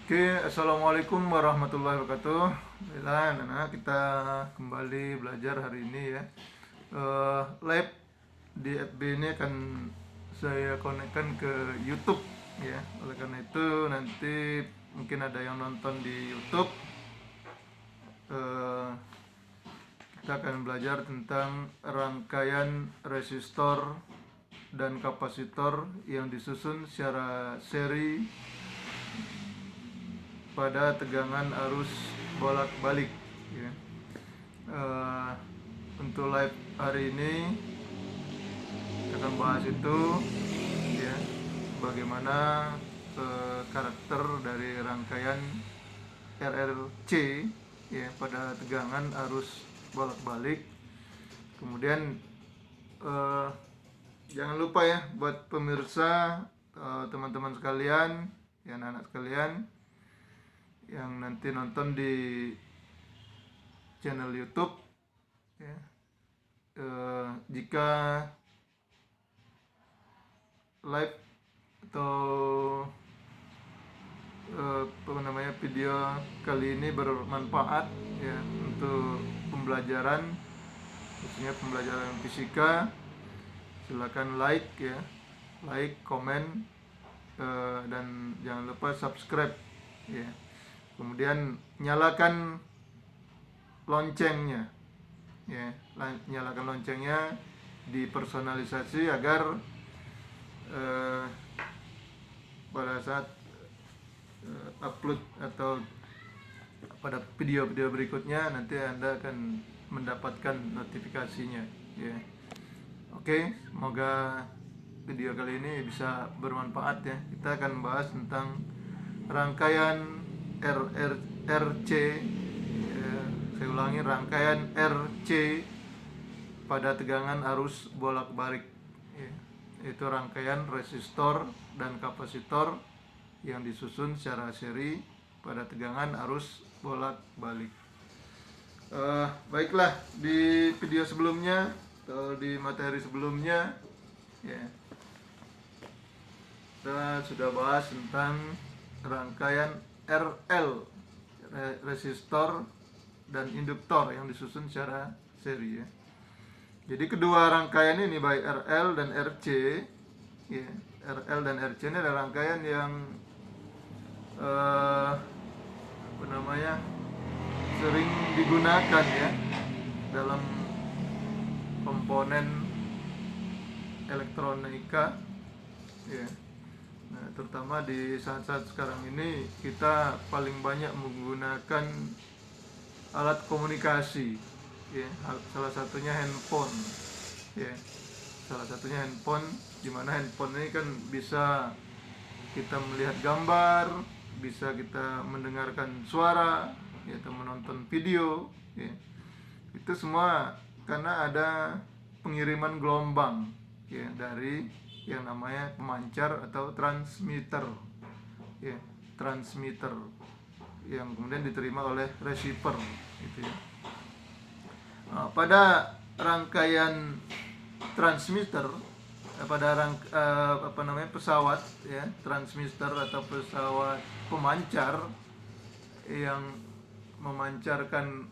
Oke, assalamualaikum warahmatullahi wabarakatuh. Alhamdulillah, anak-anak kita kembali belajar hari ini ya. Live di FB ini akan saya konekkan ke YouTube ya. Oleh karena itu nanti mungkin ada yang nonton di YouTube. Eh, kita akan belajar tentang rangkaian resistor dan kapasitor yang disusun secara seri pada tegangan arus bolak-balik ya. Eh, untuk live hari ini kita akan bahas itu ya, bagaimana karakter dari rangkaian RRC ya pada tegangan arus bolak-balik. Kemudian eh, jangan lupa ya buat pemirsa, teman-teman sekalian ya, anak-anak sekalian yang nanti nonton di channel YouTube ya, jika live atau video kali ini bermanfaat ya untuk pembelajaran, khususnya pembelajaran fisika, silakan like ya, like, komen, dan jangan lupa subscribe ya. Kemudian nyalakan loncengnya ya, nyalakan loncengnya, dipersonalisasi agar pada saat upload atau pada video-video berikutnya nanti Anda akan mendapatkan notifikasinya ya. Oke, semoga video kali ini bisa bermanfaat ya. Kita akan bahas tentang rangkaian RC ya, saya ulangi, rangkaian RC pada tegangan arus bolak-balik ya. Itu rangkaian resistor dan kapasitor yang disusun secara seri pada tegangan arus bolak-balik. Baiklah, di video sebelumnya atau di materi sebelumnya ya, kita sudah bahas tentang rangkaian RL, resistor dan induktor yang disusun secara seri ya. Jadi kedua rangkaian ini baik RL dan RC ya, RL dan RC ini adalah rangkaian yang sering digunakan ya dalam komponen elektronika ya. Nah, terutama di saat-saat sekarang ini kita paling banyak menggunakan alat komunikasi ya, salah satunya handphone ya. Salah satunya handphone, dimana handphone ini kan bisa kita melihat gambar, bisa kita mendengarkan suara ya, atau menonton video ya. Itu semua karena ada pengiriman gelombang ya dari yang namanya pemancar atau transmitter ya, transmitter yang kemudian diterima oleh receiver gitu ya. Nah, pada rangkaian transmitter, pada pesawat ya, transmitter atau pesawat pemancar yang memancarkan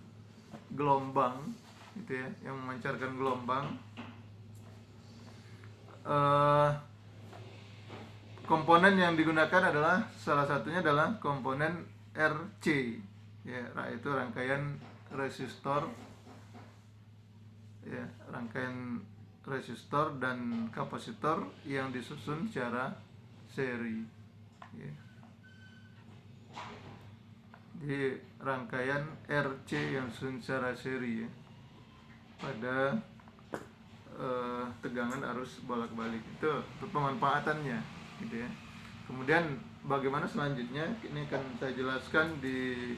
gelombang gitu ya, yang memancarkan gelombang, komponen yang digunakan adalah salah satunya adalah komponen RC ya, yaitu rangkaian resistor ya, rangkaian resistor dan kapasitor yang disusun secara seri ya. Jadi rangkaian RC yang disusun secara seri ya, pada tegangan arus bolak-balik, itu pemanfaatannya gitu ya. Kemudian bagaimana selanjutnya ini akan saya jelaskan di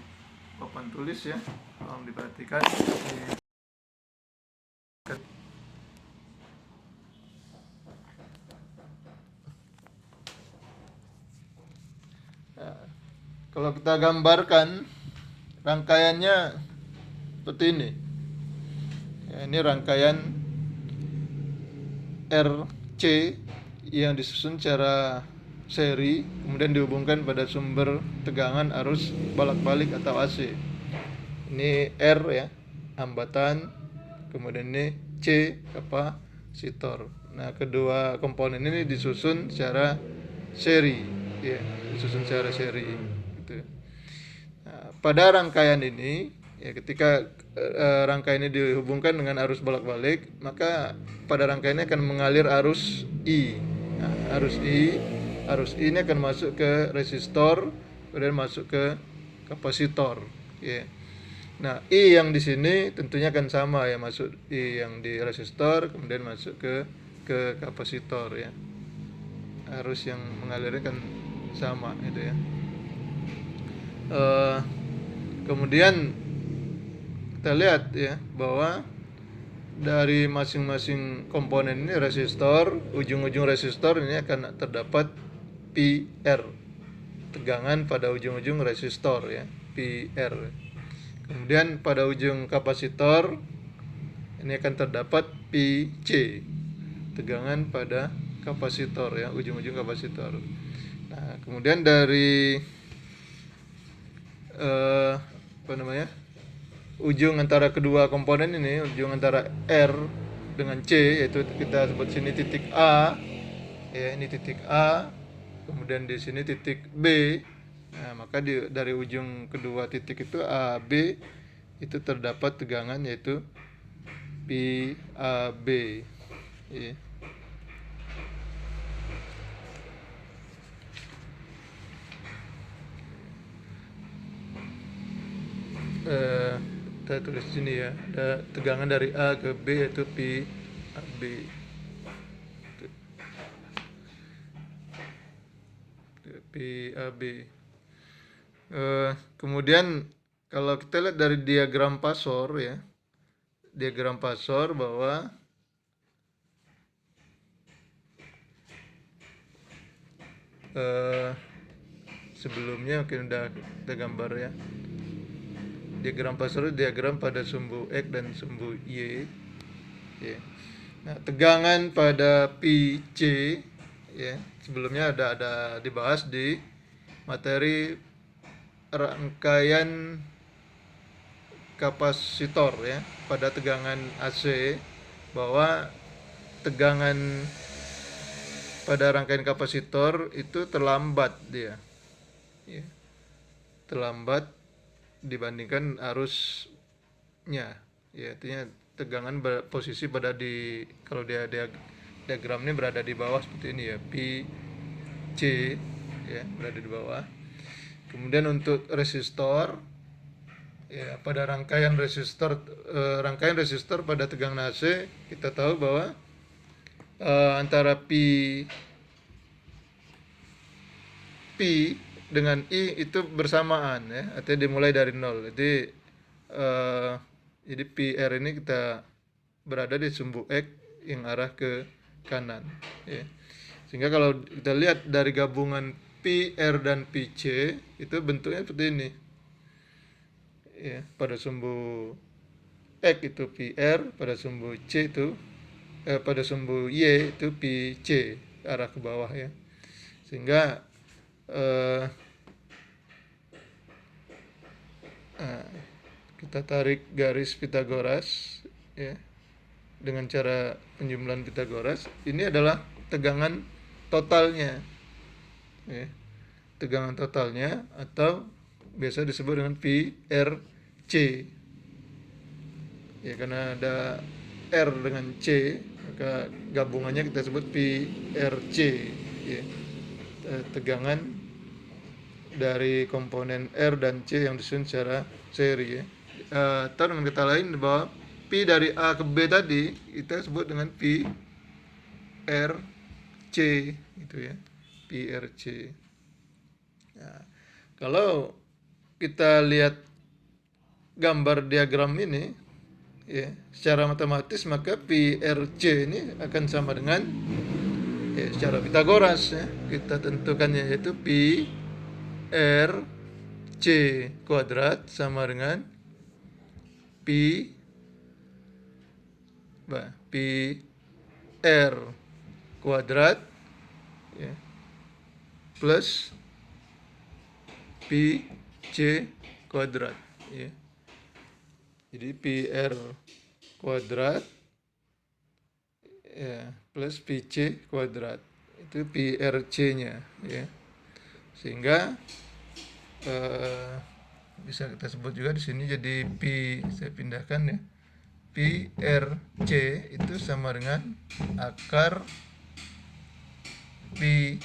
papan tulis ya, tolong diperhatikan. Kalau kita gambarkan rangkaiannya seperti ini ya, ini rangkaian RC yang disusun secara seri, kemudian dihubungkan pada sumber tegangan arus bolak-balik atau AC. Ini R ya, hambatan, kemudian ini C kapasitor. Nah, kedua komponen ini disusun secara seri, ya, disusun secara seri. Gitu. Nah, pada rangkaian ini, ya, ketika rangkaian ini dihubungkan dengan arus bolak-balik, maka pada rangkaian ini akan mengalir arus I. Nah, arus I ini akan masuk ke resistor, kemudian masuk ke kapasitor. Ya. Nah, I yang di sini tentunya akan sama ya, masuk I yang di resistor, kemudian masuk ke kapasitor ya. Arus yang mengalirnya kan sama itu ya. Kemudian kita lihat ya bahwa dari masing-masing komponen ini resistor, ujung-ujung resistor ini akan terdapat PR, tegangan pada ujung-ujung resistor ya, PR. Kemudian pada ujung kapasitor ini akan terdapat PC, tegangan pada kapasitor ya, ujung-ujung kapasitor. Nah, kemudian dari ujung antara kedua komponen ini, ujung antara R dengan C, yaitu kita sebut sini titik A ya, ini titik A, kemudian di sini titik B. Nah, maka dari ujung kedua titik itu A B itu terdapat tegangan yaitu PAB ya. Kita tulis sini ya, ada tegangan dari A ke B yaitu PAB. PAB. Kemudian kalau kita lihat dari diagram pasor ya, diagram pasor bahwa sebelumnya mungkin udah kita gambar ya. Diagram pasor itu diagram pada sumbu X dan sumbu Y. Ya. Nah, tegangan pada PC ya, sebelumnya ada dibahas di materi rangkaian kapasitor ya, pada tegangan AC bahwa tegangan pada rangkaian kapasitor itu terlambat dia ya, terlambat dibandingkan arusnya ya, artinya tegangan posisi pada di, kalau dia diagram ini berada di bawah seperti ini ya, PC ya, berada di bawah. Kemudian untuk resistor ya, pada rangkaian resistor pada tegangan AC kita tahu bahwa antara P dengan I itu bersamaan ya, artinya dimulai dari nol. Jadi PR ini kita berada di sumbu X yang arah ke kanan ya. Sehingga kalau kita lihat dari gabungan PR dan PC itu bentuknya seperti ini ya, pada sumbu X itu PR, pada sumbu C itu pada sumbu Y itu PC, arah ke bawah ya. Sehingga kita tarik garis Pitagoras ya, dengan cara penjumlahan Pitagoras. Ini adalah tegangan totalnya ya, tegangan totalnya atau biasa disebut dengan PRC ya, karena ada R dengan C maka gabungannya kita sebut PRC ya, tegangan dari komponen R dan C yang disusun secara seri ya. Atau dengan kata lain bahwa P dari A ke B tadi kita sebut dengan PRC gitu ya, PRC. Nah, kalau kita lihat gambar diagram ini ya, secara matematis maka PRC ini akan sama dengan ya, secara Pitagoras ya, kita tentukannya yaitu PRC kuadrat sama dengan PR kuadrat ya, plus pi c kuadrat ya. Jadi pi r kuadrat ya plus pi c kuadrat itu pi r c-nya ya. Sehingga bisa kita sebut juga di sini jadi pi, saya pindahkan ya, pi r c itu sama dengan akar pi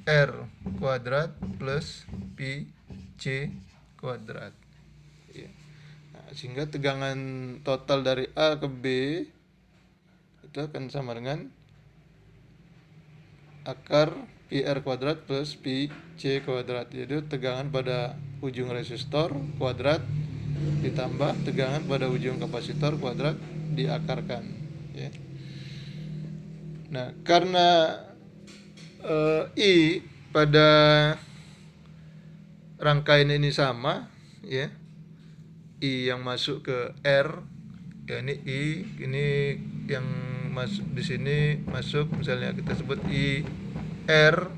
r kuadrat plus pi c kuadrat ya. Nah, sehingga tegangan total dari A ke B itu akan sama dengan akar pi r kuadrat plus pi c kuadrat. Jadi tegangan pada ujung resistor kuadrat ditambah tegangan pada ujung kapasitor kuadrat diakarkan ya. Nah, karena I pada rangkaian ini sama ya, I yang masuk ke R ya, ini I, ini yang masuk di sini masuk, misalnya kita sebut I R,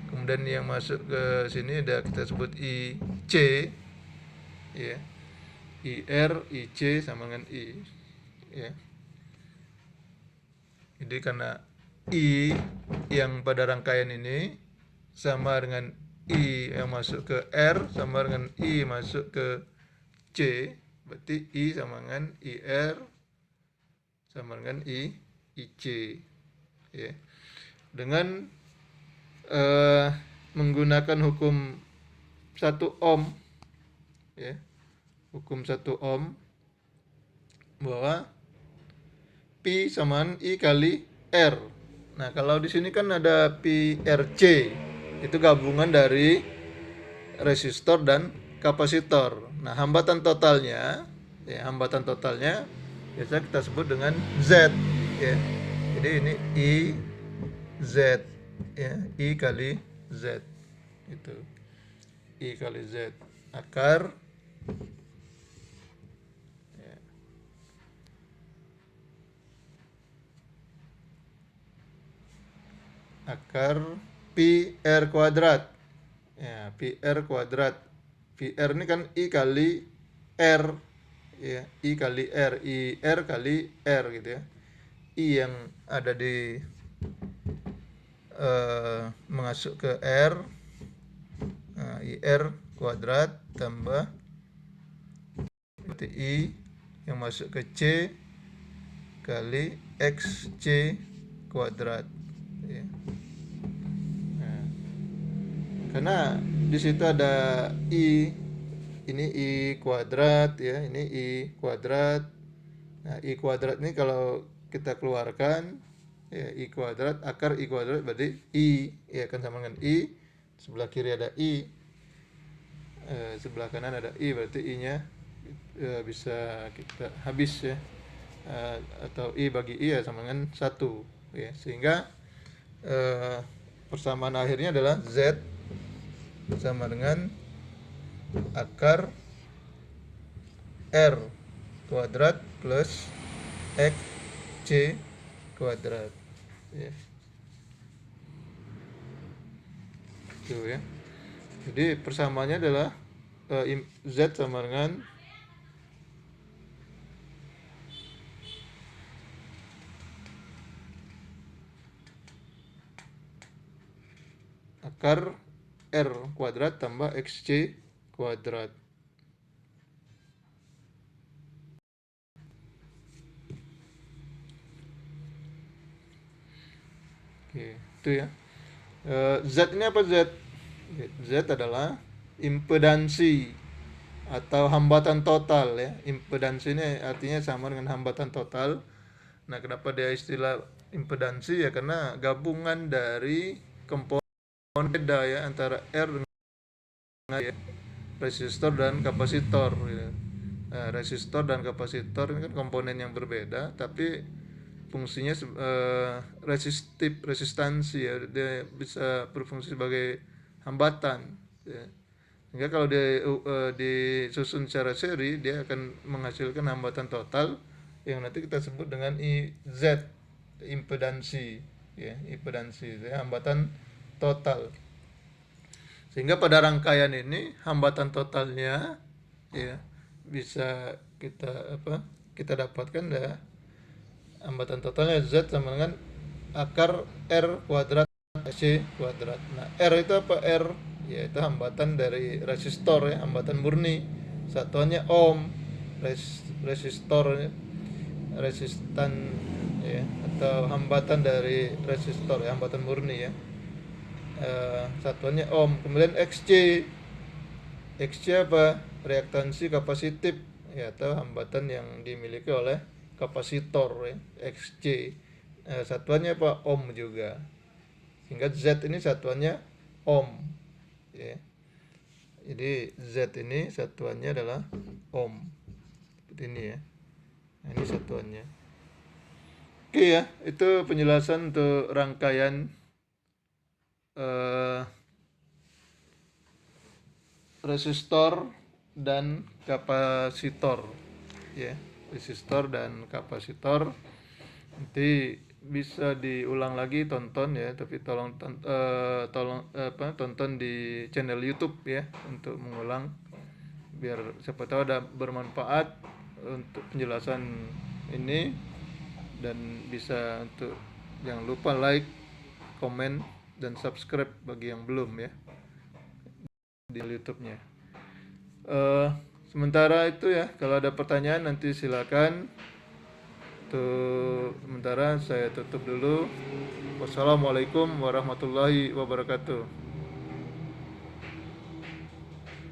kemudian yang masuk ke sini ada kita sebut I C ya, I R I C sama dengan I ya. Jadi karena I yang pada rangkaian ini sama dengan I yang masuk ke R sama dengan I masuk ke C, berarti I sama dengan IR sama dengan IC ya. Dengan menggunakan hukum 1 ohm ya, hukum 1 ohm bahwa Pi sama I kali R. Nah, kalau di sini kan ada Pi RC, itu gabungan dari resistor dan kapasitor. Nah, hambatan totalnya biasa kita sebut dengan Z ya. Jadi ini I Z ya, I kali Z itu. I kali Z akar ya, akar pi R kuadrat ya, pi R kuadrat. Pi R ini kan I kali R ya, I kali R, I R kali R gitu ya. I yang ada di mengasuk ke R, nah, I R kuadrat tambah berarti I yang masuk ke C kali XC kuadrat ya. Nah, karena di situ ada I, ini I kuadrat ya, ini I kuadrat. Nah, I kuadrat ini kalau kita keluarkan ya, I kuadrat, akar I kuadrat berarti I ya kan sama dengan I, sebelah kiri ada I, sebelah kanan ada I, berarti I nya bisa kita habis ya, atau I bagi I ya sama dengan 1 ya. Sehingga persamaan akhirnya adalah Z sama dengan akar R kuadrat plus XC kuadrat ya. Itu ya. Jadi persamaannya adalah Z sama dengan akar R kuadrat tambah XC kuadrat. Oke, itu ya. Z ini apa Z? Z adalah impedansi atau hambatan total ya. Impedansi ini artinya sama dengan hambatan total. Nah, kenapa dia istilah impedansi ya, karena gabungan dari komponen beda ya antara R dengan ya, resistor dan kapasitor ya. Nah, resistor dan kapasitor ini kan komponen yang berbeda tapi fungsinya resistansi ya, dia bisa berfungsi sebagai hambatan ya. Sehingga kalau dia disusun secara seri, dia akan menghasilkan hambatan total yang nanti kita sebut dengan IZ, impedansi ya, impedansi ya, hambatan total Sehingga pada rangkaian ini hambatan totalnya ya bisa kita dapatkan ya, hambatan totalnya Z sama dengan akar R kuadrat C kuadrat. Nah, R itu apa? R yaitu hambatan dari resistor ya, hambatan murni. Satuannya ohm. Resistor ya, resistan ya, atau hambatan dari resistor ya, hambatan murni ya. Satuannya ohm. Kemudian Xc apa? Reaktansi kapasitif ya, atau hambatan yang dimiliki oleh kapasitor ya, Xc. Satuannya apa? Ohm juga. Sehingga Z ini satuannya ohm ya. Jadi Z ini satuannya adalah ohm. Seperti ini ya. Nah, ini satuannya. Oke ya, itu penjelasan untuk rangkaian resistor dan kapasitor ya. Resistor dan kapasitor. Nanti bisa diulang lagi, tonton ya, tapi tolong tonton di channel YouTube ya untuk mengulang, biar siapa tahu ada bermanfaat untuk penjelasan ini, dan bisa untuk jangan lupa like, komen, dan subscribe bagi yang belum ya di YouTube-nya. Sementara itu ya, kalau ada pertanyaan nanti silakan. Untuk sementara saya tutup dulu. Wassalamualaikum warahmatullahi wabarakatuh.